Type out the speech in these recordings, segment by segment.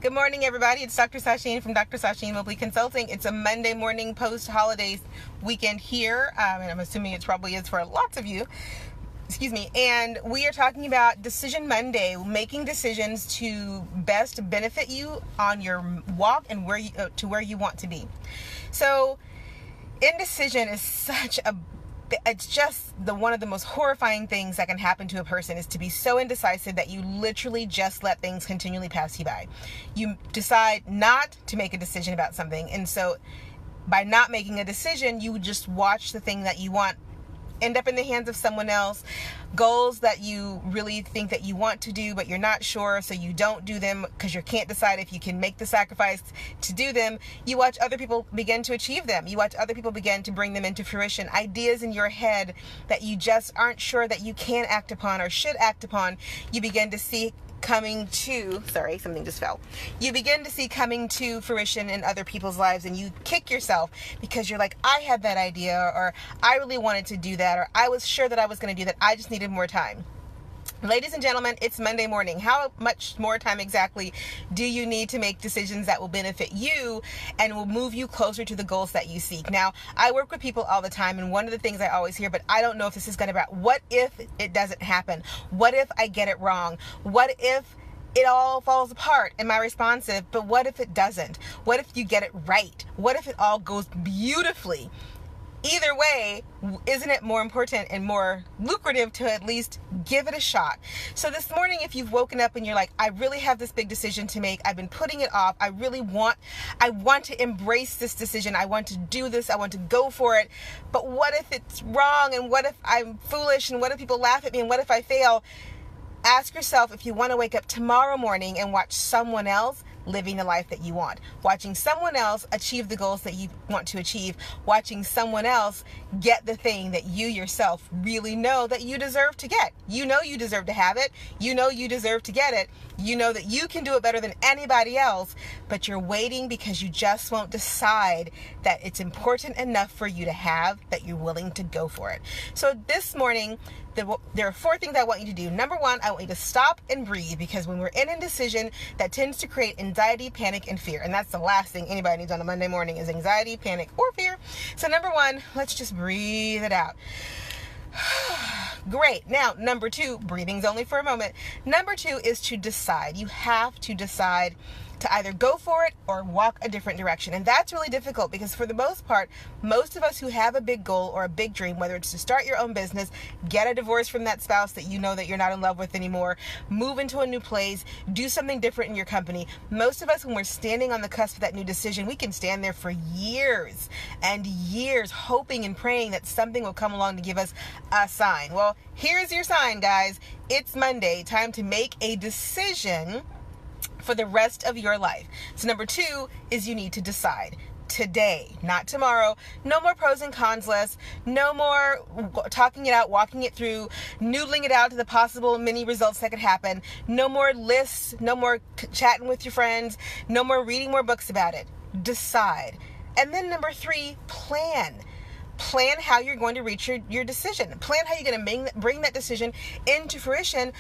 Good morning, everybody. It's Dr. Sasheen from Dr. Sasheen Mobley Consulting. It's a Monday morning post-holidays weekend here, and I'm assuming it probably is for lots of you. Excuse me. And we are talking about Decision Monday, making decisions to best benefit you on your walk and where you want to be. So, indecision is it's just one of the most horrifying things that can happen to a person, is to be so indecisive that you literally just let things continually pass you by. You decide not to make a decision about something, and so by not making a decision, you just watch the thing that you want end up in the hands of someone else. Goals that you really think that you want to do, but you're not sure, so you don't do them because you can't decide if you can make the sacrifice to do them. You watch other people begin to achieve them. You watch other people begin to bring them into fruition. Ideas in your head that you just aren't sure that you can act upon or should act upon, you begin to see coming to fruition in other people's lives, and you kick yourself because you're like, I had that idea, or I really wanted to do that, or I was sure that I was going to do that, I just needed more time. Ladies and gentlemen, it's Monday morning. How much more time exactly do you need to make decisions that will benefit you and will move you closer to the goals that you seek? Now, I work with people all the time, and one of the things I always hear, but I don't know if this is going to be, what if it doesn't happen? What if I get it wrong? What if it all falls apart? Am I responsive? But what if it doesn't? What if you get it right? What if it all goes beautifully? Either way, isn't it more important and more lucrative to at least give it a shot? So this morning, if you've woken up and you're like, I really have this big decision to make, I've been putting it off, I want to embrace this decision, I want to do this, I want to go for it, but what if it's wrong, and what if I'm foolish, and what if people laugh at me, and what if I fail? Ask yourself if you want to wake up tomorrow morning and watch someone else living the life that you want, watching someone else achieve the goals that you want to achieve, watching someone else get the thing that you yourself really know that you deserve to get. You know you deserve to have it. You know you deserve to get it. You know that you can do it better than anybody else, but you're waiting because you just won't decide that it's important enough for you to have, that you're willing to go for it. So this morning, there are 4 things I want you to do. Number 1, I want you to stop and breathe, because when we're in indecision, that tends to create anxiety, panic, and fear. And that's the last thing anybody needs on a Monday morning, is anxiety, panic, or fear. So number 1, let's just breathe it out. Great. Now, number 2, breathing's only for a moment. Number 2 is to decide. You have to decide to either go for it or walk a different direction. And that's really difficult, because for the most part, most of us who have a big goal or a big dream, whether it's to start your own business, get a divorce from that spouse that you know that you're not in love with anymore, move into a new place, do something different in your company. Most of us, when we're standing on the cusp of that new decision, we can stand there for years and years hoping and praying that something will come along to give us a sign. Well, here's your sign, guys. It's Monday. Time to make a decision for the rest of your life. So number 2 is you need to decide today, not tomorrow. No more pros and cons lists. No more talking it out, walking it through, noodling it out to the possible many results that could happen. No more lists. No more chatting with your friends. No more reading more books about it. Decide. And then number 3, plan. Plan how you're going to reach your decision. Plan how you're going to bring that decision into fruition.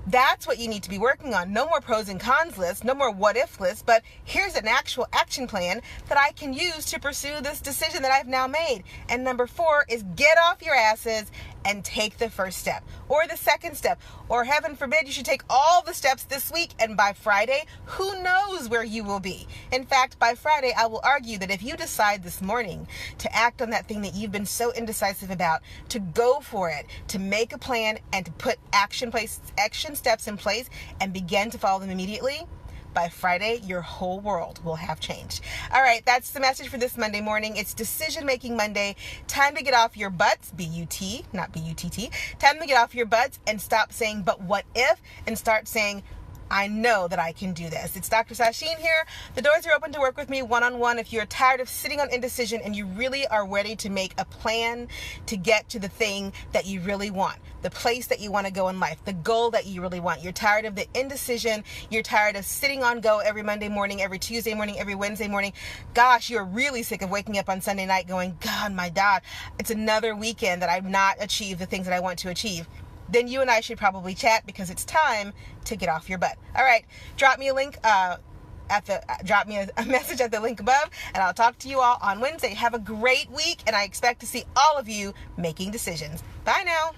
That's what you need to be working on. No more pros and cons lists, no more what if lists, but here's an actual action plan that I can use to pursue this decision that I've now made. And number 4 is get off your asses and take the first step, or the second step, or heaven forbid, you should take all the steps this week, and by Friday, who knows where you will be. In fact, by Friday, I will argue that if you decide this morning to act on that thing that you've been so indecisive about, to go for it, to make a plan, and to put action steps in place and begin to follow them immediately, by Friday, your whole world will have changed. All right, that's the message for this Monday morning. It's Decision Making Monday. Time to get off your butts, B-U-T, not B-U-T-T. Time to get off your butts and stop saying, but what if, and start saying, I know that I can do this. It's Dr. Sasheen here. The doors are open to work with me one-on-one. If you're tired of sitting on indecision and you really are ready to make a plan to get to the thing that you really want, the place that you want to go in life, the goal that you really want. You're tired of the indecision. You're tired of sitting on go every Monday morning, every Tuesday morning, every Wednesday morning. Gosh, you're really sick of waking up on Sunday night going, God, it's another weekend that I've not achieved the things that I want to achieve. Then you and I should probably chat, because it's time to get off your butt. All right, drop me a link drop me a message at the link above, and I'll talk to you all on Wednesday. Have a great week, and I expect to see all of you making decisions. Bye now.